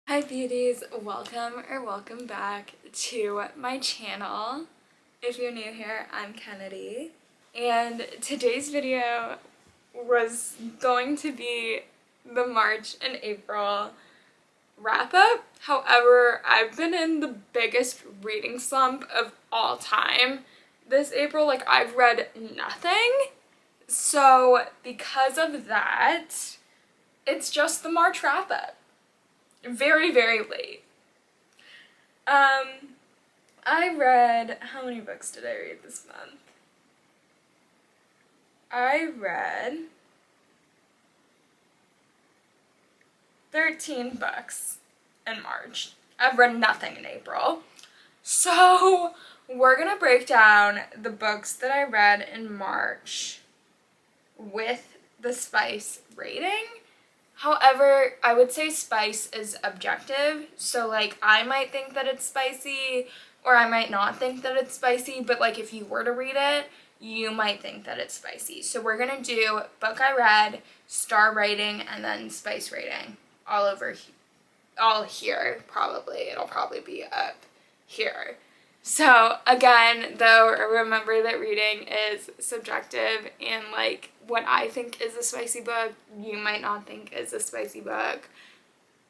Hi beauties, welcome back to my channel. If you're new here, I'm Kennedy, and today's video was going to be the March and April wrap up. However, I've been in the biggest reading slump of all time this April. Like, I've read nothing. So because of that, it's just the March wrap up. Very, very late. I read, how many books did I read this month? I read 13 books in March. I've read nothing in April. So we're gonna break down the books that I read in March with the spice rating. However, I would say spice is objective, so like I might think that it's spicy or I might not think that it's spicy, but like if you were to read it, you might think that it's spicy. So we're gonna do book I read, star rating, and then spice rating all here probably. It'll probably be up here. So again, though, remember that reading is subjective, and like what I think is a spicy book, you might not think is a spicy book,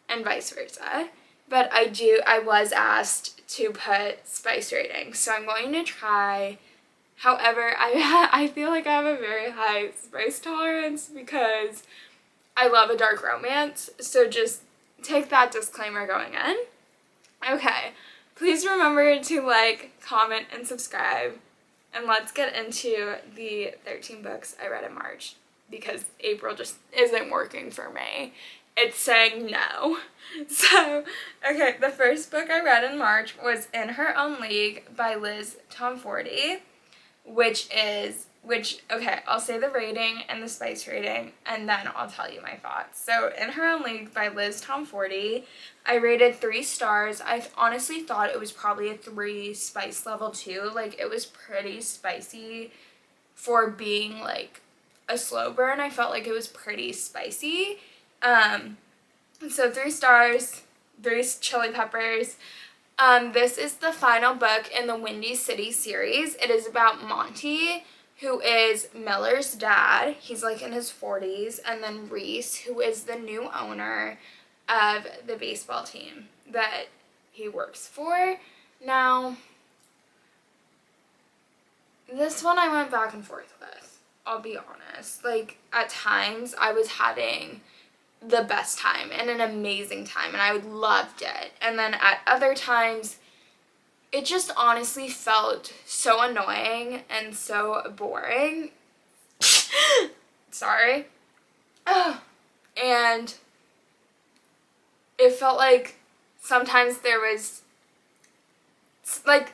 and vice versa. But I was asked to put spice rating, so I'm going to try. However, I feel like I have a very high spice tolerance because I love a dark romance, so just take that disclaimer going in. Okay. Please remember to like, comment, and subscribe, and let's get into the 13 books I read in March, because April just isn't working for me. It's saying no. So, okay, the first book I read in March was In Her Own League by Liz Tomforty, okay, I'll say the rating and the spice rating, and then I'll tell you my thoughts. So, In Her Own League by Liz Tomforty, I rated 3 stars. I honestly thought it was probably a 3 spice level too. Like, it was pretty spicy for being, like, a slow burn. I felt like it was pretty spicy. So 3 stars, 3 chili peppers. This is the final book in the Windy City series. It is about Monty, who is Miller's dad. He's like in his 40s. And then Reese, who is the new owner of the baseball team that he works for. Now, this one I went back and forth with, I'll be honest. Like, at times I was having the best time and an amazing time, and I loved it. And then at other times, it just honestly felt so annoying and so boring. Sorry. And it felt like sometimes there was, like,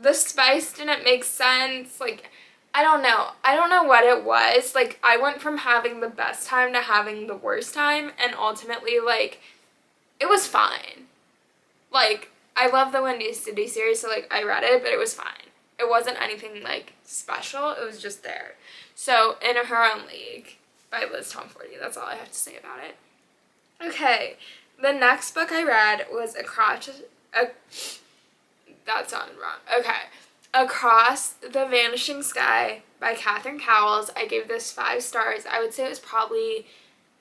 the spice didn't make sense. Like, I don't know what it was. Like, I went from having the best time to having the worst time, and ultimately, like, it was fine. Like, I love the Windy City series, so, like, I read it, but it was fine. It wasn't anything, like, special. It was just there. So, In Her Own League by Liz Tomforty. That's all I have to say about it. Okay, the next book I read was that sounded wrong. Okay. Across the Vanishing Sky by Catherine Cowles. I gave this 5 stars. I would say it was probably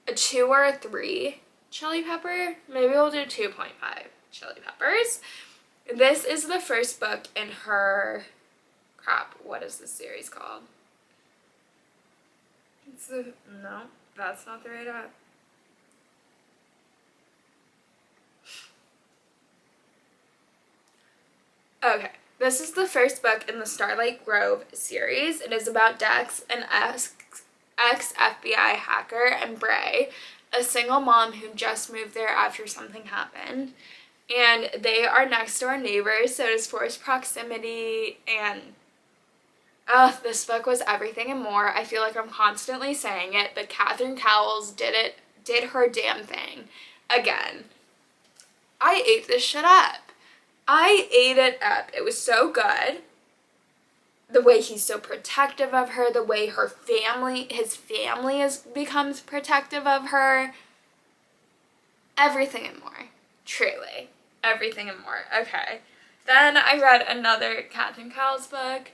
a 2 or a 3 chili pepper. Maybe we'll do 2.5 chili peppers. This is the first book in her, what is this series called? No, that's not the right app. Okay, this is the first book in the Starlight Grove series. It is about Dex, an ex-FBI hacker, and Bray, a single mom who just moved there after something happened. And they are next door neighbors, so it is forced proximity, and this book was everything and more. I feel like I'm constantly saying it, but Catherine Cowles did her damn thing. Again, I ate this shit up. I ate it up. It was so good. The way he's so protective of her, the way his family becomes protective of her. Everything and more. Truly. Everything and more. Okay. Then I read another Catherine Cowles book,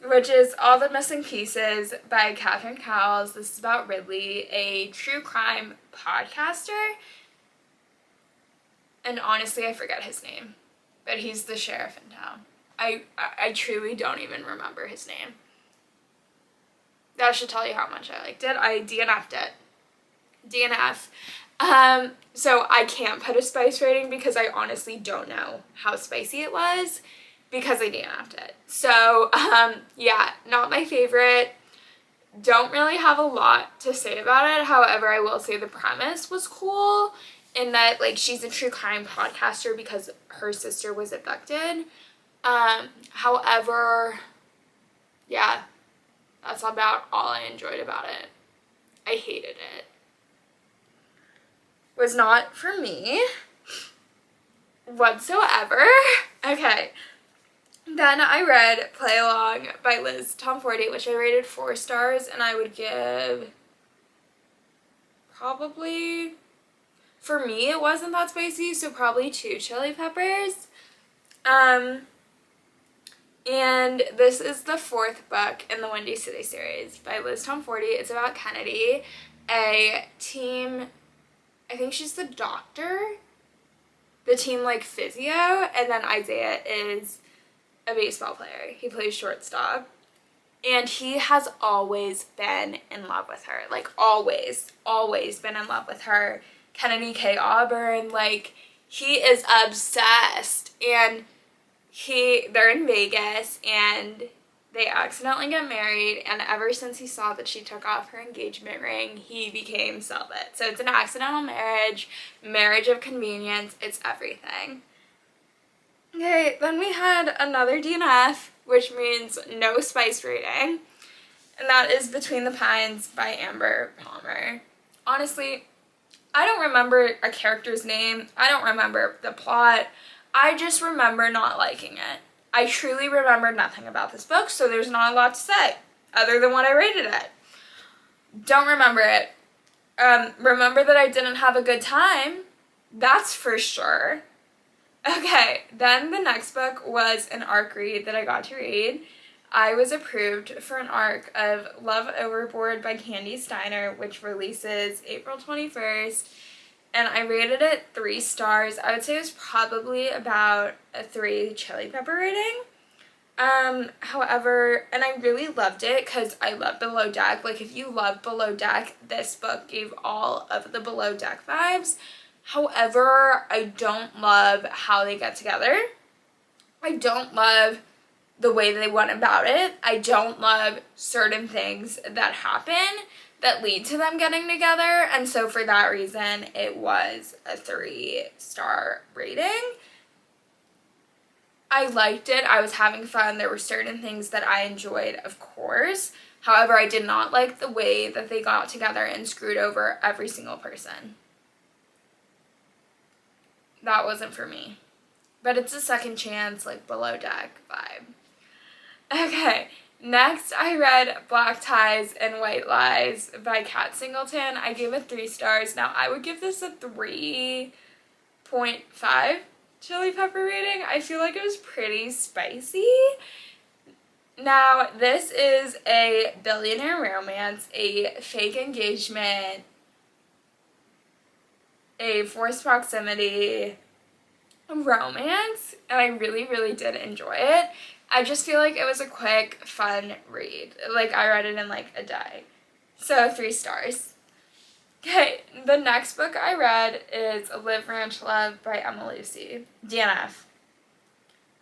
which is All the Missing Pieces by Catherine Cowles. This is about Ridley, a true crime podcaster. And honestly, I forget his name, but he's the sheriff in town. I truly don't even remember his name. That should tell you how much I liked it. I DNF'd it. DNF. So I can't put a spice rating because I honestly don't know how spicy it was because I DNF'd it. So, yeah, not my favorite. Don't really have a lot to say about it. However, I will say the premise was cool in that, like, she's a true crime podcaster because her sister was abducted. However, yeah, that's about all I enjoyed about it. I hated it. Was not for me whatsoever. Okay. Then I read Play Along by Liz Tomforty, which I rated 4 stars, and I would give probably, for me it wasn't that spicy, so probably 2 chili peppers. And this is the 4th book in the Windy City series by Liz Tomforty. It's about Kennedy, a team, I think she's the doctor, the team like physio, and then Isaiah is a baseball player. He plays shortstop. And he has always been in love with her. Like, always been in love with her. Kennedy K. Auburn, like, he is obsessed. And they're in Vegas, and they accidentally get married, and ever since he saw that she took off her engagement ring, he became celibate. So it's an accidental marriage of convenience, it's everything. Okay, then we had another DNF, which means no spice rating, and that is Between the Pines by Amber Palmer. Honestly, I don't remember a character's name, I don't remember the plot, I just remember not liking it. I truly remember nothing about this book, so there's not a lot to say, other than what I rated it. Don't remember it. Remember that I didn't have a good time, that's for sure. Okay, then the next book was an ARC read that I got to read. I was approved for an ARC of Love Overboard by Candy Steiner, which releases April 21st. And I rated it 3 stars. I would say it was probably about a 3 chili pepper rating. However, and I really loved it because I love Below Deck. Like, if you love Below Deck, this book gave all of the Below Deck vibes. However, I don't love how they get together. I don't love the way they went about it. I don't love certain things that happen that lead to them getting together, and so for that reason it was a 3-star rating. I liked it, I was having fun, there were certain things that I enjoyed, of course. However, I did not like the way that they got together and screwed over every single person. That wasn't for me. But it's a second chance, like, Below Deck vibe. Okay. Next, I read Black Ties and White Lies by Kat Singleton. I gave it 3 stars. Now, I would give this a 3.5 chili pepper rating. I feel like it was pretty spicy. Now, this is a billionaire romance, a fake engagement, a forced proximity romance, and I really, really did enjoy it. I just feel like it was a quick, fun read. Like, I read it in, like, a day. So, 3 stars. Okay, the next book I read is Live, Ranch, Love by Emma Lucy. DNF.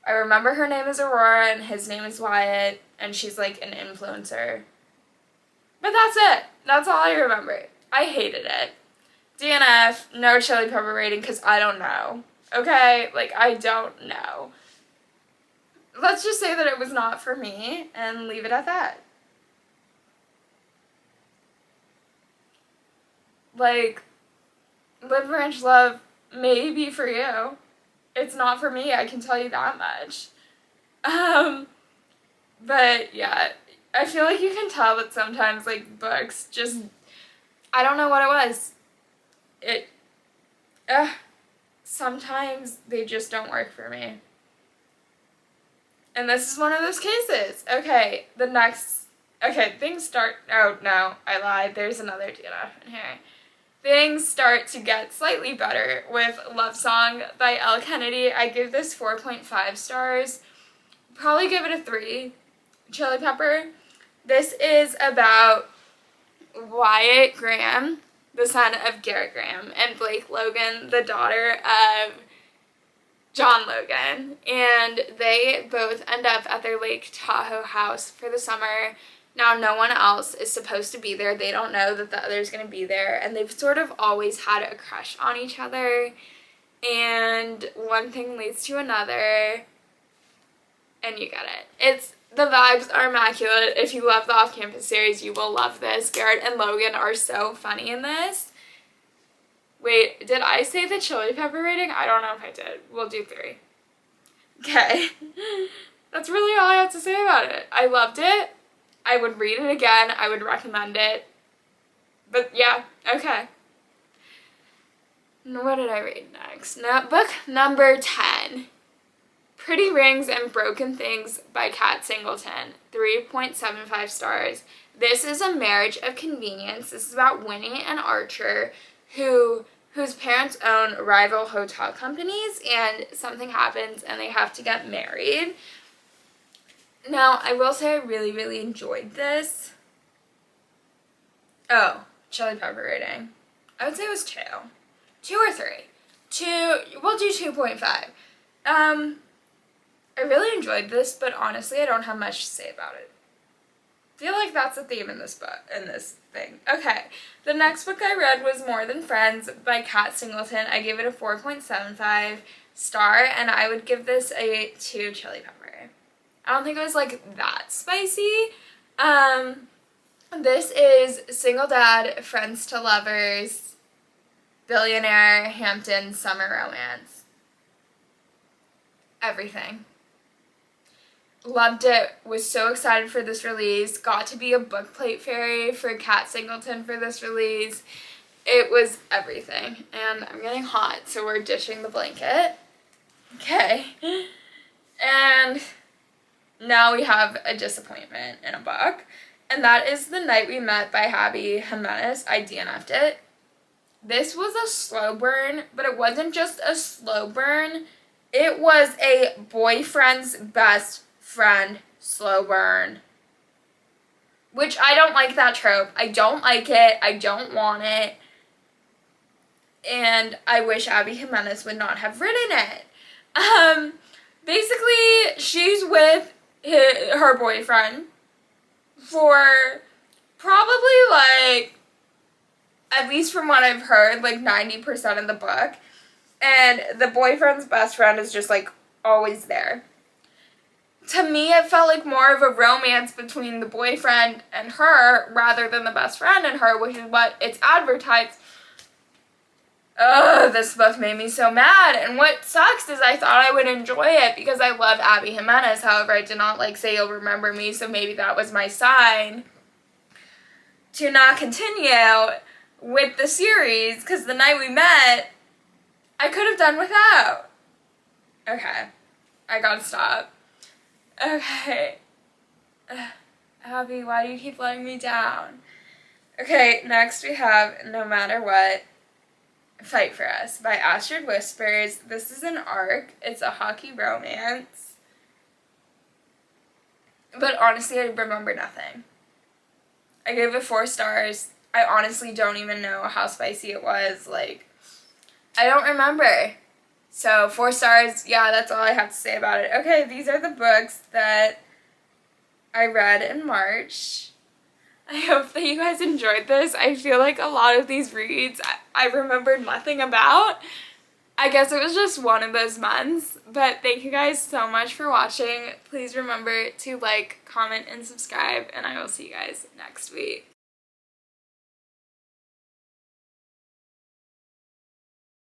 I remember her name is Aurora and his name is Wyatt, and she's, like, an influencer. But that's it. That's all I remember. I hated it. DNF, no chili pepper rating, because I don't know. Okay? Like, I don't know. Let's just say that it was not for me and leave it at that. Like, Live, Ranch, Love may be for you. It's not for me, I can tell you that much. But yeah, I feel like you can tell that sometimes, like, books just, I don't know what it was. sometimes they just don't work for me. And this is one of those cases. Okay, things start, oh no, I lied, there's another DNF in here. Things start to get slightly better with Love Song by Elle Kennedy. I give this 4.5 stars. Probably give it a 3. Chili Pepper. This is about Wyatt Graham, the son of Garrett Graham, and Blake Logan, the daughter of John Logan, and they both end up at their Lake Tahoe house for the summer. Now, no one else is supposed to be there. They don't know that the other's going to be there, and they've sort of always had a crush on each other, and one thing leads to another, and you get it. The vibes are immaculate. If you love the Off-Campus series, you will love this. Garrett and Logan are so funny in this. Wait, did I say the Chili Pepper rating? I don't know if I did. We'll do 3. Okay. That's really all I have to say about it. I loved it. I would read it again. I would recommend it. But yeah, okay. What did I read next? Book number 10. Pretty Rings and Broken Things by Kat Singleton. 3.75 stars. This is a marriage of convenience. This is about Winnie and Archer, whose parents own rival hotel companies, and something happens and they have to get married. Now, I will say I really, really enjoyed this. Oh, Chili Pepper rating. I would say it was 2. 2 or 3. 2, we'll do 2.5. I really enjoyed this, but honestly, I don't have much to say about it. I feel like that's a theme in this book, in this thing. Okay, the next book I read was More Than Friends by Kat Singleton. I gave it a 4.75 star, and I would give this a 2 Chili Pepper. I don't think it was like that spicy. This is Single Dad, Friends to Lovers, Billionaire, Hampton, Summer Romance. Everything. Loved it, was so excited for this release, got to be a book plate fairy for Kat Singleton for this release. It was everything, and I'm getting hot, so we're ditching the blanket. Okay, and now we have a disappointment in a book, and that is The Night We Met by Abby Jimenez. I DNF'd it. This was a slow burn, but it wasn't just a slow burn, it was a boyfriend's best friend slow burn. Which I don't like that trope. I don't like it. I don't want it. And I wish Abby Jimenez would not have written it. Basically, she's with her boyfriend for probably like, at least from what I've heard, like 90% of the book. And the boyfriend's best friend is just like always there. To me, it felt like more of a romance between the boyfriend and her rather than the best friend and her, which is what it's advertised. Ugh, this book made me so mad. And what sucks is I thought I would enjoy it because I love Abby Jimenez. However, I did not like Say You'll Remember Me, so maybe that was my sign to not continue with the series, because The Night We Met, I could have done without. Okay, I gotta stop. Okay. Abby, why do you keep letting me down? Okay, next we have No Matter What, Fight For Us by Astrid Whispers. This is an arc. It's a hockey romance. But honestly, I remember nothing. I gave it 4 stars. I honestly don't even know how spicy it was. Like, I don't remember. So 4 stars, yeah, that's all I have to say about it. Okay, these are the books that I read in March. I hope that you guys enjoyed this. I feel like a lot of these reads I remembered nothing about. I guess it was just one of those months, but thank you guys so much for watching. Please remember to like, comment, and subscribe, and I will see you guys next week.